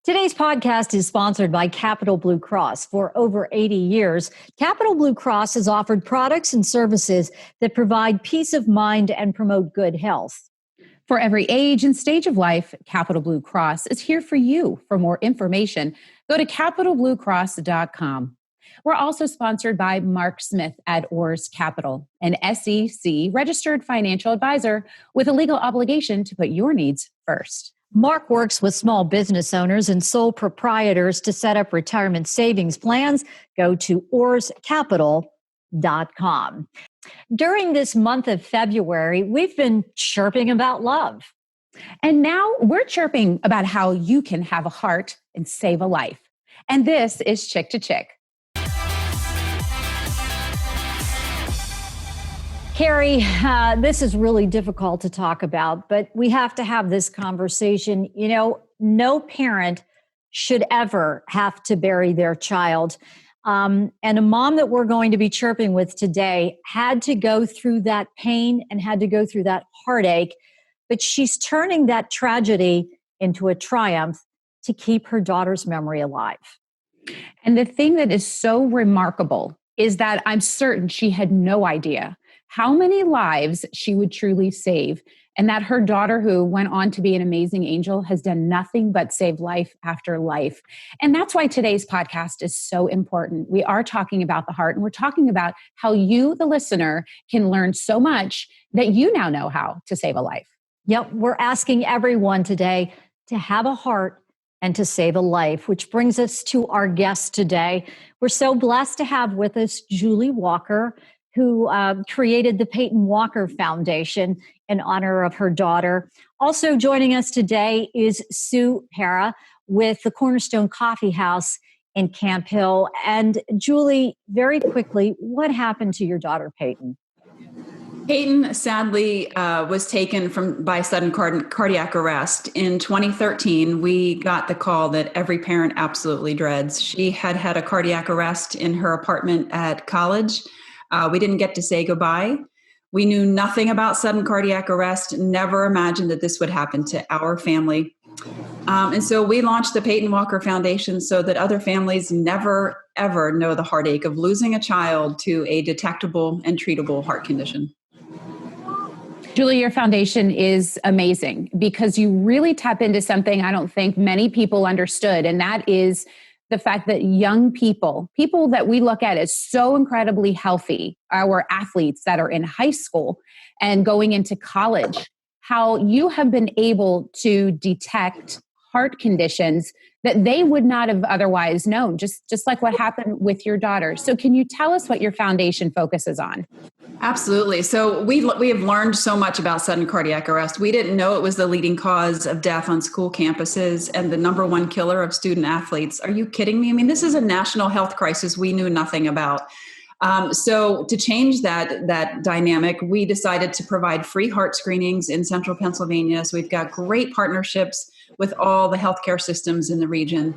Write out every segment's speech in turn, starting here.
Today's podcast is sponsored by Capital Blue Cross. For over 80 years, Capital Blue Cross has offered products and services that provide peace of mind and promote good health. For every age and stage of life, Capital Blue Cross is here for you. For more information, go to capitalbluecross.com. We're also sponsored by Mark Smith at Oars Capital, an SEC registered financial advisor with a legal obligation to put your needs first. Mark works with small business owners and sole proprietors to set up retirement savings plans. Go to ourscapital.com. During this month of February, we've been chirping about love. And now we're chirping about how you can have a heart and save a life. And this is Chick to Chick. Carrie, this is really difficult to talk about, but we have to have this conversation. You know, no parent should ever have to bury their child. And a mom that we're going to be chirping with today had to go through that pain and had to go through that heartache, but she's turning that tragedy into a triumph to keep her daughter's memory alive. And the thing that is so remarkable is that I'm certain she had no idea how many lives she would truly save, and that her daughter, who went on to be an amazing angel, has done nothing but save life after life. And that's why today's podcast is so important. We are talking about the heart, and we're talking about how you, the listener, can learn so much that you now know how to save a life. Yep, we're asking everyone today to have a heart and to save a life, which brings us to our guest today. We're so blessed to have with us Julie Walker, who created the Peyton Walker Foundation in honor of her daughter. Also joining us today is Sue Para with the Cornerstone Coffee House in Camp Hill. And Julie, very quickly, what happened to your daughter, Peyton? Peyton sadly was taken by sudden cardiac arrest. In 2013, we got the call that every parent absolutely dreads. She had had a cardiac arrest in her apartment at college. We didn't get to say goodbye. We knew nothing about sudden cardiac arrest, never imagined that this would happen to our family. And so we launched the Peyton Walker Foundation so that other families never, ever know the heartache of losing a child to a detectable and treatable heart condition. Julie, your foundation is amazing because you really tap into something I don't think many people understood, and that is the fact that young people that we look at as so incredibly healthy, our athletes that are in high school and going into college, how you have been able to detect heart conditions that they would not have otherwise known, just like what happened with your daughter. So can you tell us what your foundation focuses on? Absolutely. So we have learned so much about sudden cardiac arrest. We didn't know it was the leading cause of death on school campuses and the number one killer of student athletes. Are you kidding me? I mean, this is a national health crisis we knew nothing about. So to change that dynamic, we decided to provide free heart screenings in central Pennsylvania. So we've got great partnerships with all the healthcare systems in the region.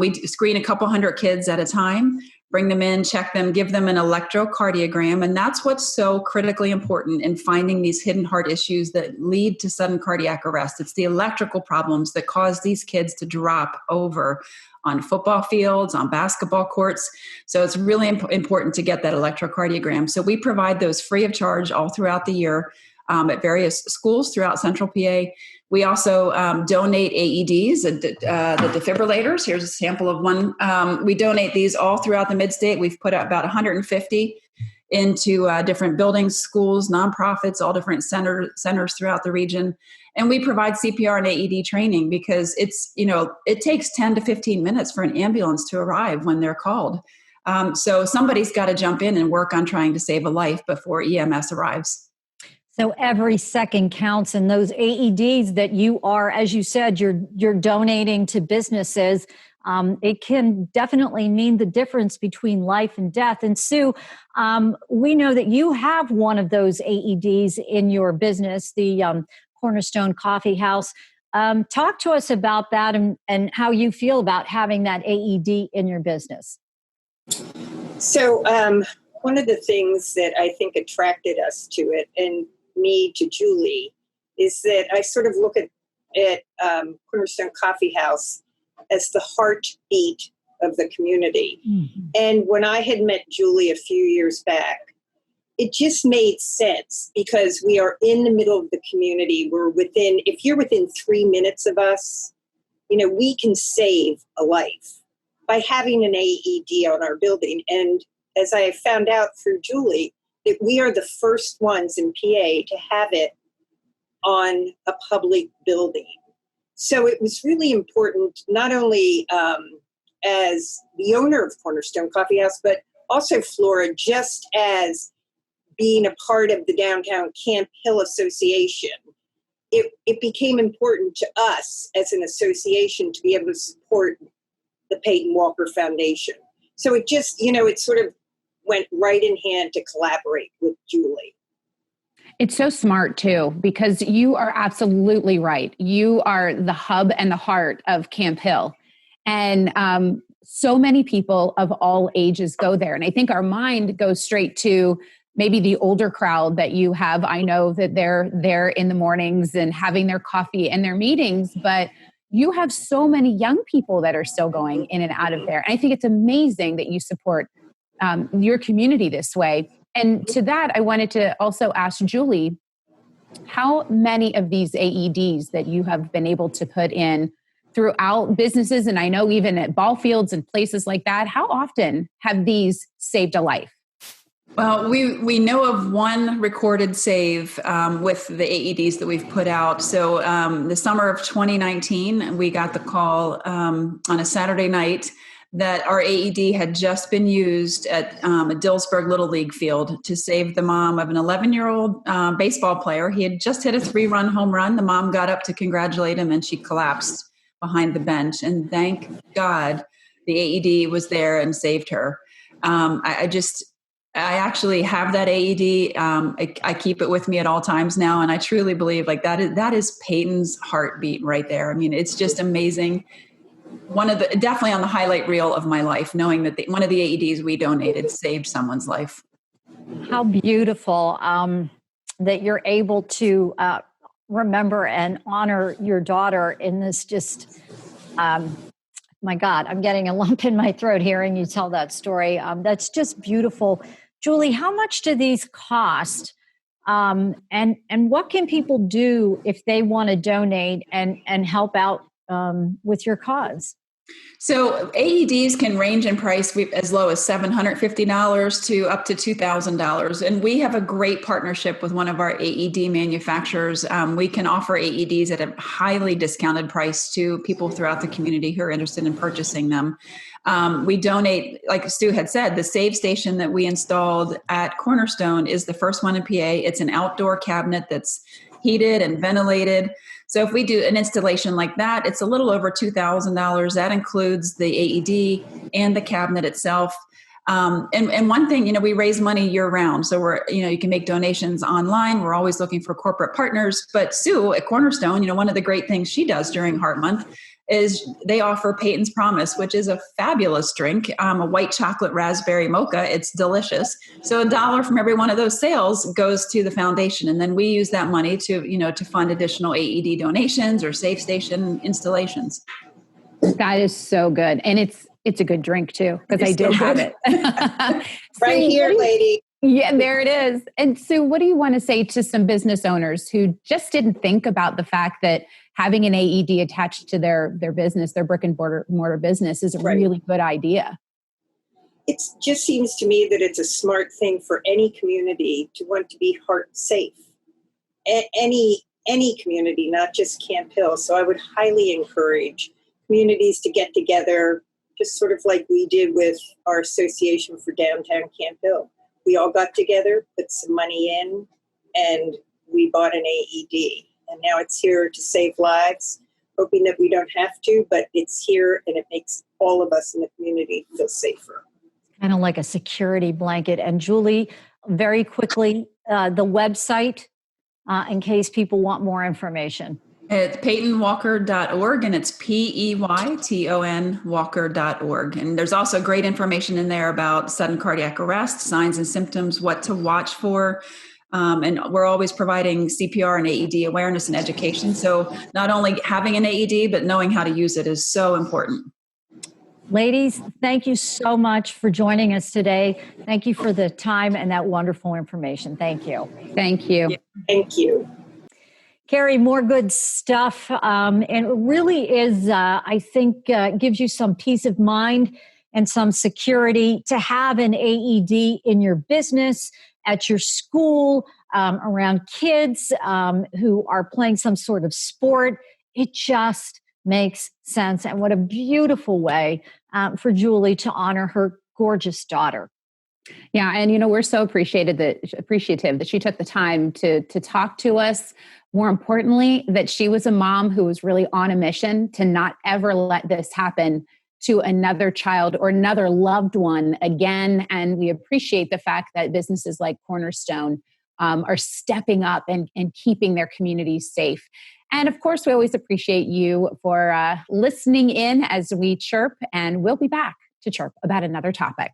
We screen a couple hundred kids at a time, bring them in, check them, give them an electrocardiogram. And that's what's so critically important in finding these hidden heart issues that lead to sudden cardiac arrest. It's the electrical problems that cause these kids to drop over on football fields, on basketball courts. So it's really important to get that electrocardiogram. So we provide those free of charge all throughout the year at various schools throughout central PA. We also donate AEDs, the defibrillators. Here's a sample of one. We donate these all throughout the mid-state. We've put out about 150 into different buildings, schools, nonprofits, all different centers throughout the region. And we provide CPR and AED training because it takes 10 to 15 minutes for an ambulance to arrive when they're called. So somebody's got to jump in and work on trying to save a life before EMS arrives. So every second counts, and those AEDs that you are, as you said, you're donating to businesses. It can definitely mean the difference between life and death. And Sue, we know that you have one of those AEDs in your business, the Cornerstone Coffee House. Talk to us about that and how you feel about having that AED in your business. So one of the things that I think attracted us to it, and me to Julie, is that I sort of look at Cornerstone Coffee House as the heartbeat of the community. Mm-hmm. And when I had met Julie a few years back, it just made sense because we are in the middle of the community. If you're within 3 minutes of us, we can save a life by having an AED on our building. And as I found out through Julie, that we are the first ones in PA to have it on a public building. So it was really important, not only as the owner of Cornerstone Coffee House, but also Flora, just as being a part of the Downtown Camp Hill Association. It became important to us as an association to be able to support the Peyton Walker Foundation. So it just, it sort of went right in hand to collaborate with Julie. It's so smart too, because you are absolutely right. You are the hub and the heart of Camp Hill. And so many people of all ages go there. And I think our mind goes straight to maybe the older crowd that you have. I know that they're there in the mornings and having their coffee and their meetings, but you have so many young people that are still going in and out of there. And I think it's amazing that you support your community this way. And to that, I wanted to also ask Julie, how many of these AEDs that you have been able to put in throughout businesses, and I know even at ball fields and places like that, how often have these saved a life? Well, we know of one recorded save with the AEDs that we've put out. So the summer of 2019, we got the call on a Saturday night that our AED had just been used at a Dillsburg Little League field to save the mom of an 11-year-old baseball player. He had just hit a 3-run home run. The mom got up to congratulate him and she collapsed behind the bench. And thank God the AED was there and saved her. I actually have that AED. I keep it with me at all times now. And I truly believe that is Peyton's heartbeat right there. I mean, it's just amazing. Definitely on the highlight reel of my life, knowing that one of the AEDs we donated saved someone's life. How beautiful that you're able to remember and honor your daughter in this just, my God, I'm getting a lump in my throat hearing you tell that story. That's just beautiful. Julie, how much do these cost? And what can people do if they want to donate and help out with your cause? So AEDs can range in price as low as $750 to up to $2,000. And we have a great partnership with one of our AED manufacturers. We can offer AEDs at a highly discounted price to people throughout the community who are interested in purchasing them. We donate, like Stu had said, the save station that we installed at Cornerstone is the first one in PA. It's an outdoor cabinet that's heated and ventilated. So if we do an installation like that, it's a little over $2,000. That includes the AED and the cabinet itself. And one thing, we raise money year round. So you can make donations online. We're always looking for corporate partners. But Sue at Cornerstone, one of the great things she does during Heart Month is they offer Peyton's Promise, which is a fabulous drink, a white chocolate raspberry mocha. It's delicious. So $1 from every one of those sales goes to the foundation. And then we use that money to fund additional AED donations or safe station installations. That is so good. And it's a good drink too, because I did have it. Right here, lady. Yeah, there it is. And so what do you want to say to some business owners who just didn't think about the fact that having an AED attached to their business, their brick and mortar business, is a really good idea? It just seems to me that it's a smart thing for any community to want to be heart safe. Any community, not just Camp Hill. So I would highly encourage communities to get together, just sort of like we did with our Association for Downtown Camp Hill. We all got together, put some money in, and we bought an AED. And now it's here to save lives, hoping that we don't have to, but it's here and it makes all of us in the community feel safer. Kind of like a security blanket. And Julie, very quickly, the website, in case people want more information. It's PeytonWalker.org, and it's PEYTON Walker.org. And there's also great information in there about sudden cardiac arrest, signs and symptoms, what to watch for. And we're always providing CPR and AED awareness and education. So not only having an AED, but knowing how to use it is so important. Ladies, thank you so much for joining us today. Thank you for the time and that wonderful information. Thank you. Thank you. Yeah, thank you. Carrie, more good stuff. And it really is, I think, gives you some peace of mind and some security to have an AED in your business, at your school, around kids who are playing some sort of sport. It just makes sense. And what a beautiful way for Julie to honor her gorgeous daughter. Yeah, and we're so appreciative that she took the time to talk to us. More importantly, that she was a mom who was really on a mission to not ever let this happen to another child or another loved one again. And we appreciate the fact that businesses like Cornerstone are stepping up and keeping their communities safe. And of course, we always appreciate you for listening in as we chirp, and we'll be back to chirp about another topic.